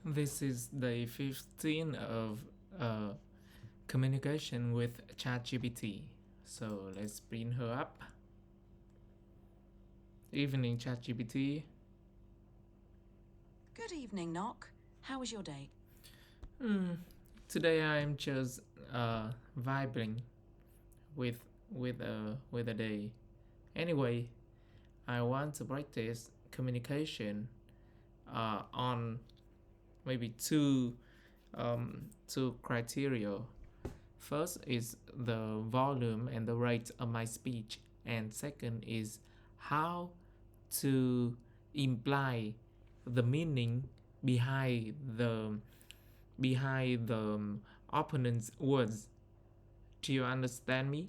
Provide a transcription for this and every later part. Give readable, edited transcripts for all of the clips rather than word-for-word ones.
This is day 15 of uh, communication with ChatGPT. So let's bring her up. Evening, ChatGPT. Good evening, Knock. How was your day? Today I'm just vibing with with a day. Anyway, I want to practice communication on maybe two criteria. First is the volume and the rate of my speech, and second is how to imply the meaning behind the opponent's words. Do you understand me?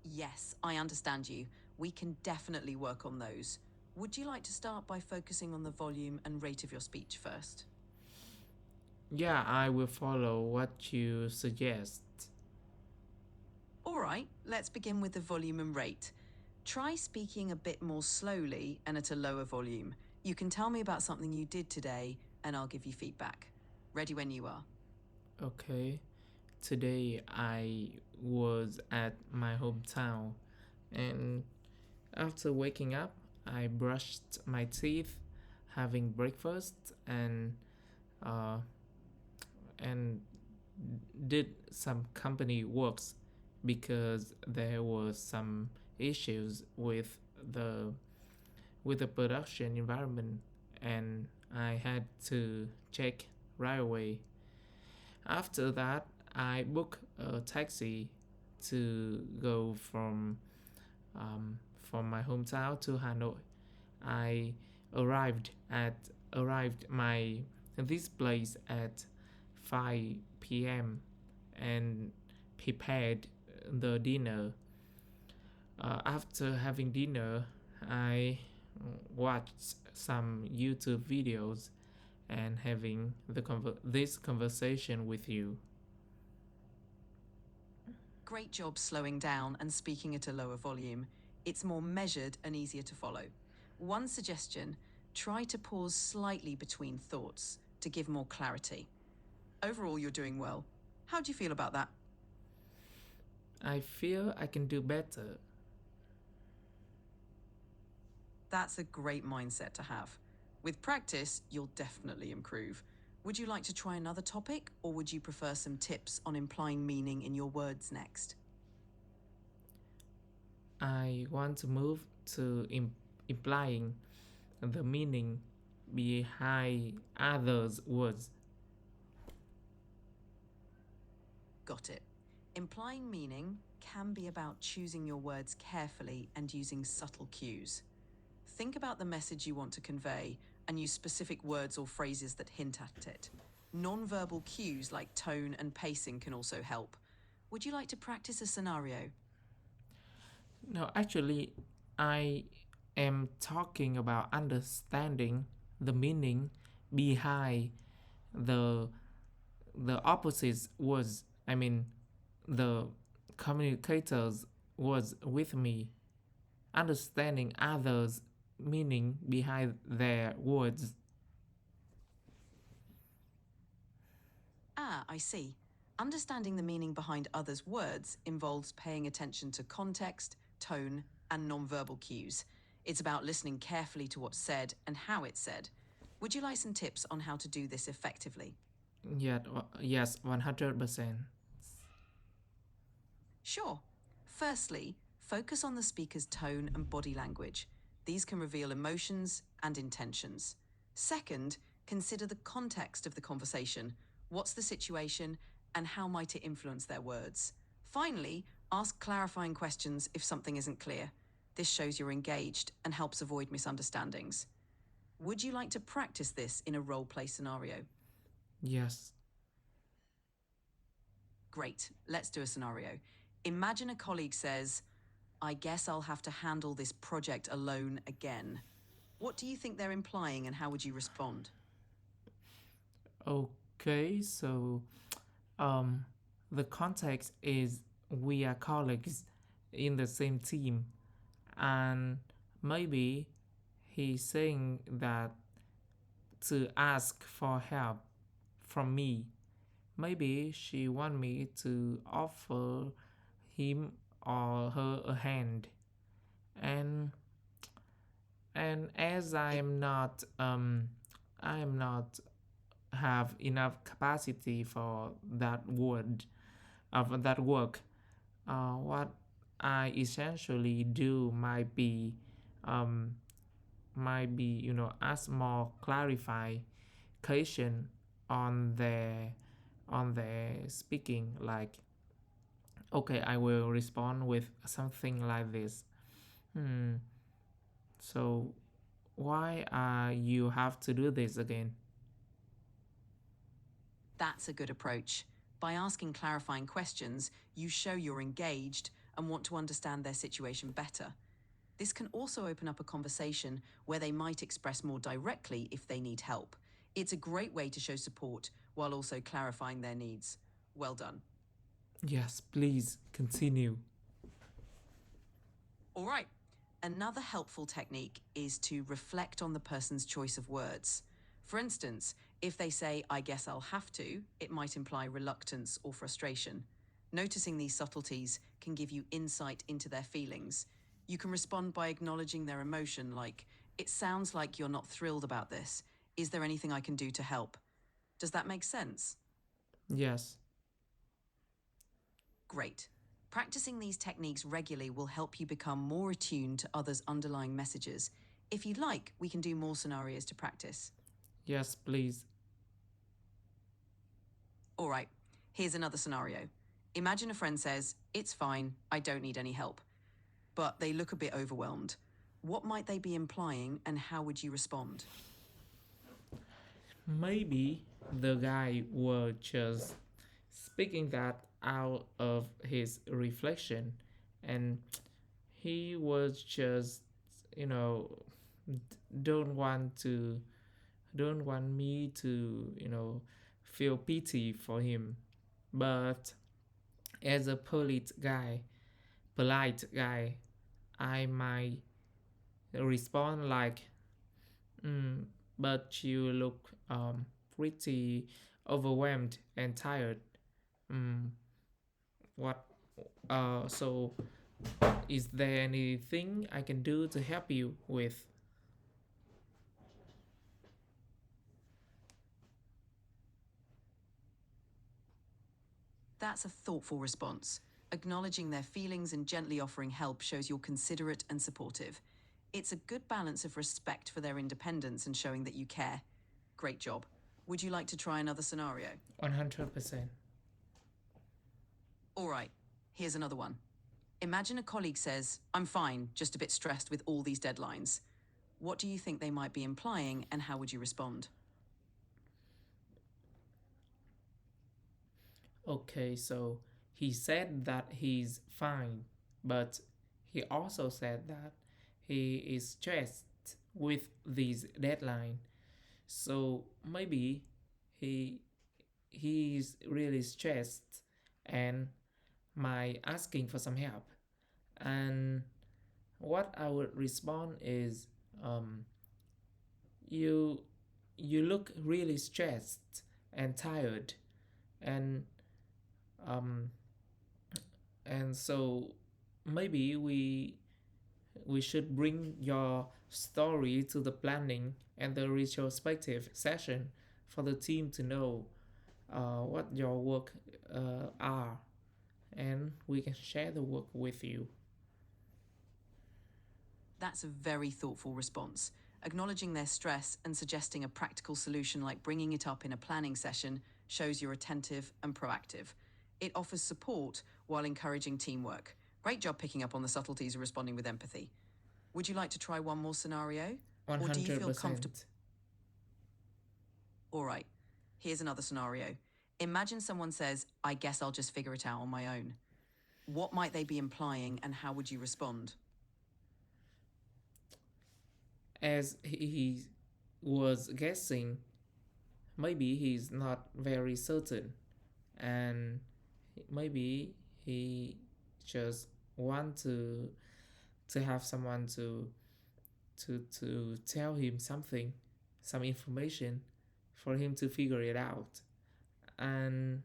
Yes, I understand you. We can definitely work on those. Would you like to start by focusing on the volume and rate of your speech first? Yeah, I will follow what you suggest. All right, let's begin with the volume and rate. Try speaking a bit more slowly and at a lower volume. You can tell me about something you did today, and I'll give you feedback. Ready when you are. Okay. Today I was at my hometown, and after waking up, I brushed my teeth, having breakfast, uh, and did some company works because there was some issues the with the production environment, and I had to check right away. After that, I booked a taxi to go from my hometown to Hanoi. I arrived at arrived my this place at 5 p.m. and prepared the dinner. After having dinner, I watched some YouTube videos and having this conversation with you. Great job slowing down and speaking at a lower volume. It's more measured and easier to follow. One suggestion, try to pause slightly between thoughts to give more clarity. Overall, you're doing well. How do you feel about that? I feel I can do better. That's a great mindset to have. With practice, you'll definitely improve. Would you like to try another topic, or would you prefer some tips on implying meaning in your words next? I want to move to implying the meaning behind others' words. Got it. Implying meaning can be about choosing your words carefully and using subtle cues. Think about the message you want to convey and use specific words or phrases that hint at it. Non-verbal cues like tone and pacing can also help. Would you like to practice a scenario? No, actually, I am talking about understanding the meaning behind the the opposite words. I mean, the communicators was with me, understanding others' meaning behind their words. Ah, I see. Understanding the meaning behind others' words involves paying attention to context, tone, and nonverbal cues. It's about listening carefully to what's said and how it's said. Would you like some tips on how to do this effectively? Yet, yes, 100%. Sure. Firstly, focus on the speaker's tone and body language. These can reveal emotions and intentions. Second, consider the context of the conversation. What's the situation and how might it influence their words? Finally, ask clarifying questions if something isn't clear. This shows you're engaged and helps avoid misunderstandings. Would you like to practice this in a role play scenario? Yes. Great, let's do a scenario. Imagine a colleague says, I guess I'll have to handle this project alone again. What do you think they're implying and how would you respond? Okay, so um, the context is we are colleagues in the same team, and maybe he's saying that to ask for help from me. Maybe she want me to offer him or her a hand. And as I am not have enough capacity for that word of that work. What I essentially do um, might be ask more clarification on their speaking, like, okay, I will respond with something like this. Hmm. So why you have to do this again? That's a good approach. By asking clarifying questions, you show you're engaged and want to understand their situation better. This can also open up a conversation where they might express more directly if they need help. It's a great way to show support while also clarifying their needs. Well done. Yes, please continue. All right. Another helpful technique is to reflect on the person's choice of words. For instance, if they say, I guess I'll have to, it might imply reluctance or frustration. Noticing these subtleties can give you insight into their feelings. You can respond by acknowledging their emotion, like, it sounds like you're not thrilled about this. Is there anything I can do to help? Does that make sense? Yes. Great. Practicing these techniques regularly will help you become more attuned to others' underlying messages. If you'd like, we can do more scenarios to practice. Yes, please. All right, here's another scenario. Imagine a friend says, it's fine, I don't need any help, but they look a bit overwhelmed. What might they be implying and how would you respond? Maybe the guy was just speaking that out of his reflection, and he was just, you know, don't want to, don't want me to, feel pity for him. But as a polite guy, I might respond like, mm, but you look pretty overwhelmed and tired. Mm, what? So is there anything I can do to help you with? That's a thoughtful response. Acknowledging their feelings and gently offering help shows you're considerate and supportive. It's a good balance of respect for their independence and showing that you care. Great job. Would you like to try another scenario? 100%. All right, here's another one. Imagine a colleague says, I'm fine, just a bit stressed with all these deadlines. What do you think they might be implying and how would you respond? Okay, so he said that he's fine, but he also said that he is stressed with this deadline. So maybe he he's really stressed and my asking for some help. And what I would respond is, um, you you look really stressed and tired, and um, so maybe we should bring your story to the planning and the retrospective session for the team to know what your work are, and we can share the work with you. That's a very thoughtful response. Acknowledging their stress and suggesting a practical solution like bringing it up in a planning session shows you're attentive and proactive. It offers support while encouraging teamwork. Great job picking up on the subtleties and responding with empathy. Would you like to try one more scenario? Or do you feel comfortable? 100%. All right, here's another scenario. Imagine someone says, I guess I'll just figure it out on my own. What might they be implying and how would you respond? As he was guessing, maybe he's not very certain, and maybe he just want to have someone to tell him something, some information for him to figure it out. And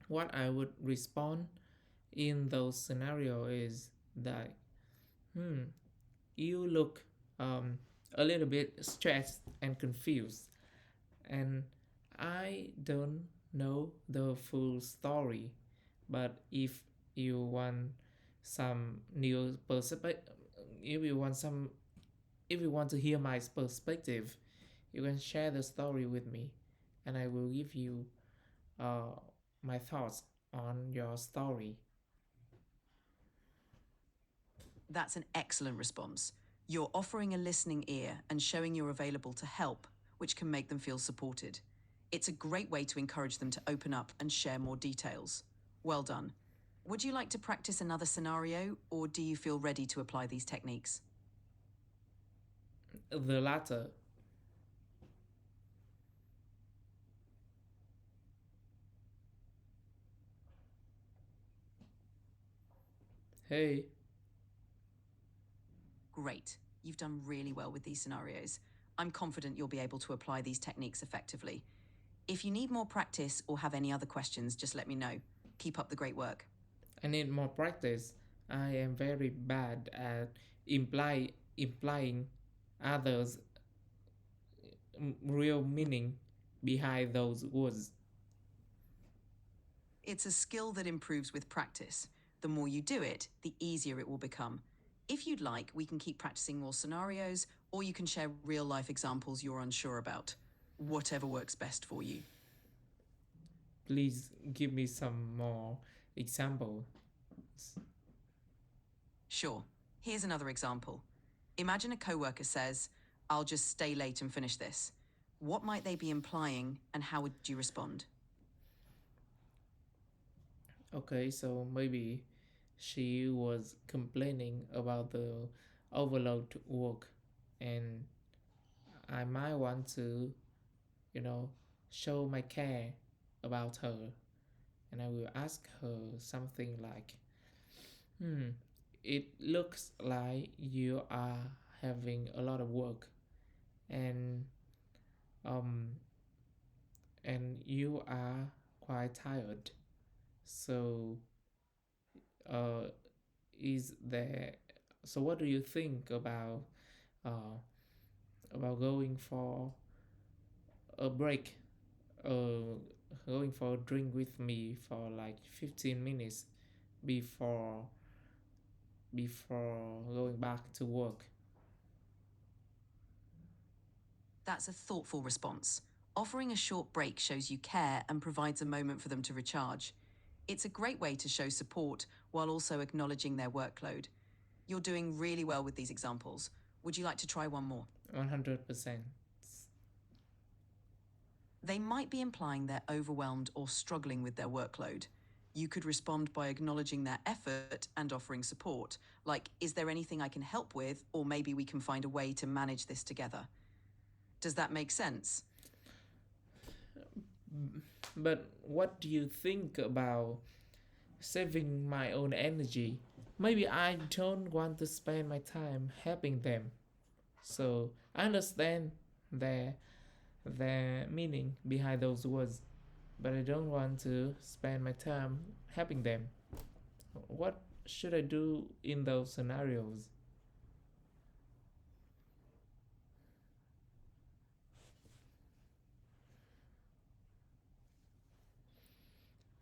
what I would respond in those scenario is that, hmm, you look um, a little bit stressed and confused, and I don't know the full story, but if you want some new perspective, if you want some, if you want to hear my perspective, you can share the story with me, and I will give you uh, my thoughts on your story. That's an excellent response. You're offering a listening ear and showing you're available to help, which can make them feel supported. It's a great way to encourage them to open up and share more details. Well done. Would you like to practice another scenario, or do you feel ready to apply these techniques? The latter. Hey. Great. You've done really well with these scenarios. I'm confident you'll be able to apply these techniques effectively. If you need more practice or have any other questions, just let me know. Keep up the great work. I need more practice. I am very bad at implying others' real meaning behind those words. It's a skill that improves with practice. The more you do it, the easier it will become. If you'd like, we can keep practicing more scenarios, or you can share real life examples you're unsure about. Whatever works best for you. Please give me some more examples. Sure. Here's another example. Imagine a coworker says, "I'll just stay late and finish this." What might they be implying, and how would you respond? Okay, so maybe she was complaining about the overload work, and I might want to, you know, show my care about her, and I will ask her something like, hmm, it looks like you are having a lot of work, and um and you are quite tired. So uh is there, so what do you think uh about going for a break, uh going for a drink with me for like 15 minutes before going back to work? That's a thoughtful response. Offering a short break shows you care and provides a moment for them to recharge. It's a great way to show support while also acknowledging their workload. You're doing really well with these examples. Would you like to try one more? 100%. They might be implying they're overwhelmed or struggling with their workload. You could respond by acknowledging their effort and offering support, like, "Is there anything I can help with, or maybe we can find a way to manage this together?" Does that make sense? But what do you think about saving my own energy? Maybe I don't want to spend my time helping them. So I understand their meaning behind those words, but I don't want to spend my time helping them. What should I do in those scenarios?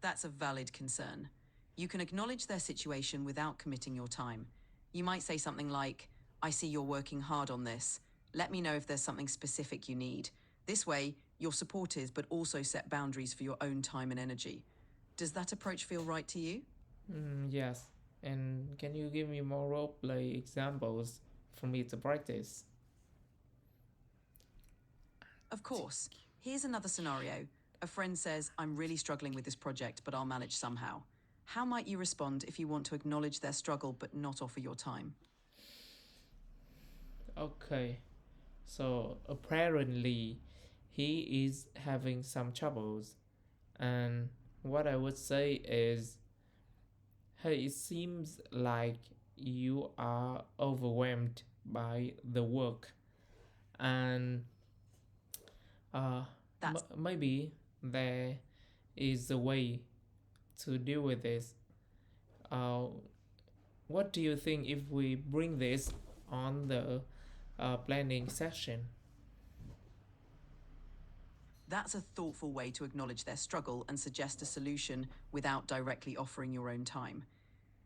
That's a valid concern. You can acknowledge their situation without committing your time. You might say something like, "I see you're working hard on this. Let me know if there's something specific you need." This way, you're supported but also set boundaries for your own time and energy. Does that approach feel right to you? Yes. And can you give me more role play examples for me to practice? Of course. Here's another scenario. A friend says, "I'm really struggling with this project, but I'll manage somehow." How might you respond if you want to acknowledge their struggle but not offer your time? Okay. So apparently he is having some troubles, and what I would say is, hey, it seems like you are overwhelmed by the work, and That's maybe there is a way to deal with this. Uh, what do you think if we bring this on the planning session? that's a thoughtful way to acknowledge their struggle and suggest a solution without directly offering your own time.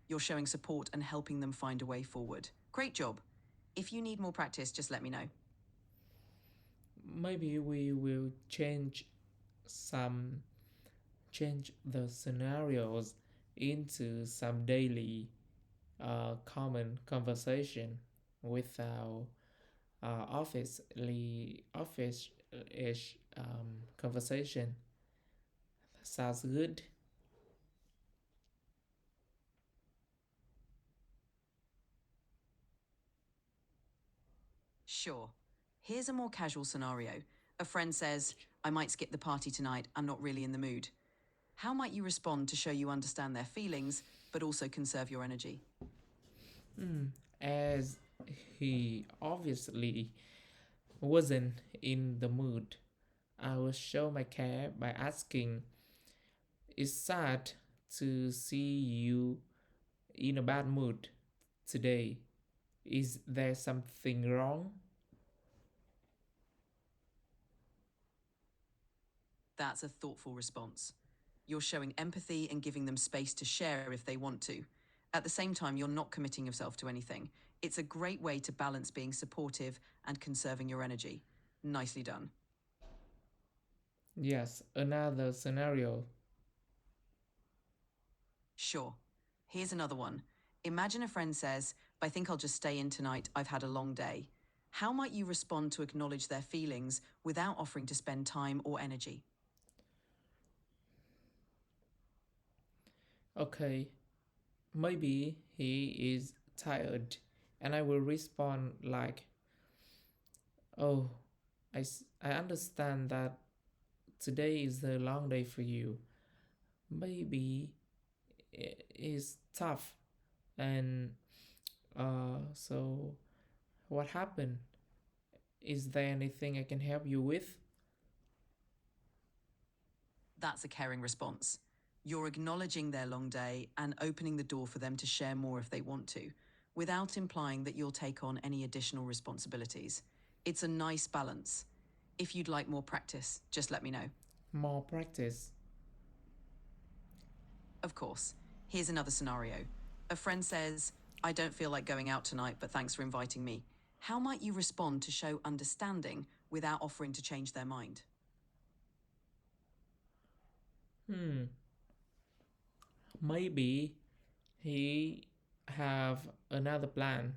You're showing support and helping them find a way forward. Great job. If you need more practice, just let me know. Maybe we will some change the scenarios into some daily common conversation with our office-ish conversation. Sounds good. Sure. Here's a more casual scenario. A friend says, I might skip the party tonight, I'm not really in the mood. How might you respond to show you understand their feelings, but also conserve your energy? As he obviously wasn't in the mood, I will show my care by asking, it's sad to see you in a bad mood today. Is there something wrong? That's a thoughtful response. You're showing empathy and giving them space to share if they want to. At the same time, you're not committing yourself to anything. It's a great way to balance being supportive and conserving your energy. Nicely done. Yes, another scenario. Sure. Here's another one. Imagine a friend says, I think I'll just stay in tonight, I've had a long day. How might you respond to acknowledge their feelings without offering to spend time or energy? Okay, maybe he is tired, and I will respond like, oh, I understand that today is a long day for you. Maybe it's tough, and so what happened? Is there anything I can help you with? That's a caring response. You're acknowledging their long day and opening the door for them to share more if they want to, without implying that you'll take on any additional responsibilities. It's a nice balance. If you'd like more practice, just let me know. More practice. Of course. Here's another scenario. A friend says, I don't feel like going out tonight, but thanks for inviting me. How might you respond to show understanding without offering to change their mind? Hmm. Maybe he have another plan.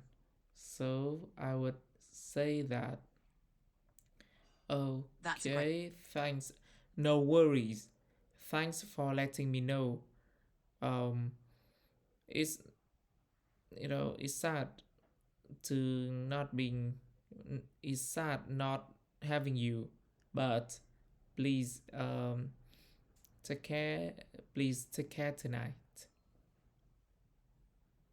So I would say that, That's a great okay, thanks. No worries. Thanks for letting me know. Um, it's it's sad to not being. It's sad not having you, but please take care. Please take care tonight.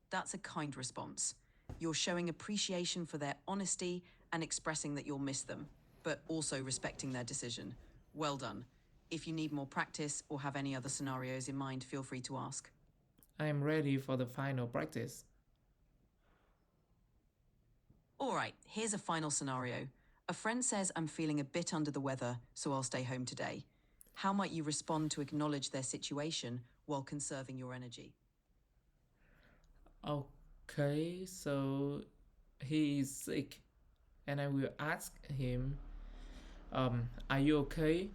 That's a kind response. You're showing appreciation for their honesty and expressing that you'll miss them, but also respecting their decision. Well done. If you need more practice or have any other scenarios in mind, feel free to ask. I am ready for the final practice. All right, here's a final scenario. A friend says, I'm feeling a bit under the weather, so I'll stay home today. How might you respond to acknowledge their situation while conserving your energy? Okay, so he is sick, and I will ask him, are you okay?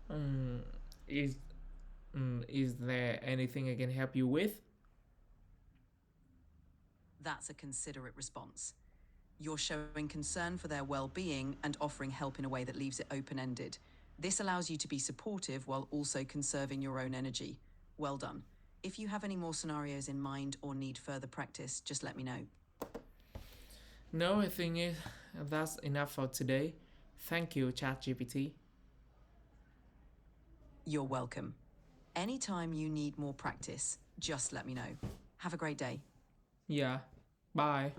Um, is is there anything I can help you with? That's a considerate response. You're showing concern for their well-being and offering help in a way that leaves it open-ended. This allows you to be supportive while also conserving your own energy. Well done. If you have any more scenarios in mind or need further practice, just let me know. No, I think that's enough for today. Thank you, ChatGPT. You're welcome. Anytime you need more practice, just let me know. Have a great day. Yeah, bye.